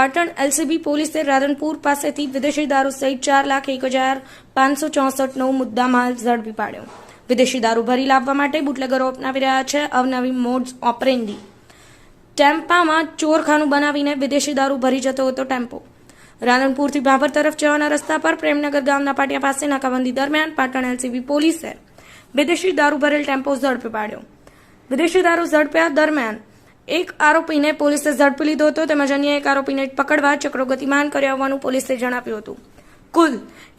Patan LCB પોલીસે રાધનપુર પાસેથી વિદેશી દારૂ સહિત 4,01,564નો મુદ્દામાલ ઝડપી પાડ્યો। વિદેશી દારૂ ભરી લાવવા માટે બુટલેગરો અપનાવી રહ્યા છે અવનવી મોડ્સ ઓપરેન્ડી। ટેમ્પામાં ચોરખાનું બનાવીને વિદેશી દારૂ ભરી જતો હતો ટેમ્પો। રાધનપુરથી ભાભર તરફ જવાના રસ્તા પર પ્રેમનગર ગામના પાટિયા પાસે નાકાબંધી દરમિયાન પાટણ એલસીબી પોલીસે વિદેશી દારૂ ભરેલ ટેમ્પો ઝડપી પાડ્યો। વિદેશી દારૂ ઝડપ્યા દરમિયાન એક આરોપીને પોલીસે ઝડપી લીધો હતો તેમજ અન્ય એક આરોપીને પકડવા ચક્રો ગતિમાન કર્યા હોવાનું પોલીસે જણાવ્યું હતું। કુલ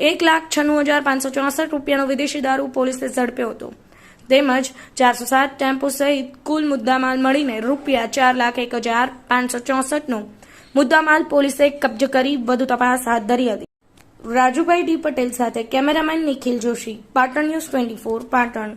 1,96,564 રૂપિયાનો વિદેશી દારૂ પોલીસે ઝડપ્યો હતો તેમજ 407 ટેમ્પો સહિત કુલ મુદ્દામાલ મળીને ₹4,01,564નો મુદ્દામાલ પોલીસે કબજે કરી વધુ તપાસ હાથ ધરી હતી। રાજુભાઈ ડી પટેલ સાથે કેમેરામેન નિખિલ જોશી, પાટણ ન્યૂઝ 24 પાટણ।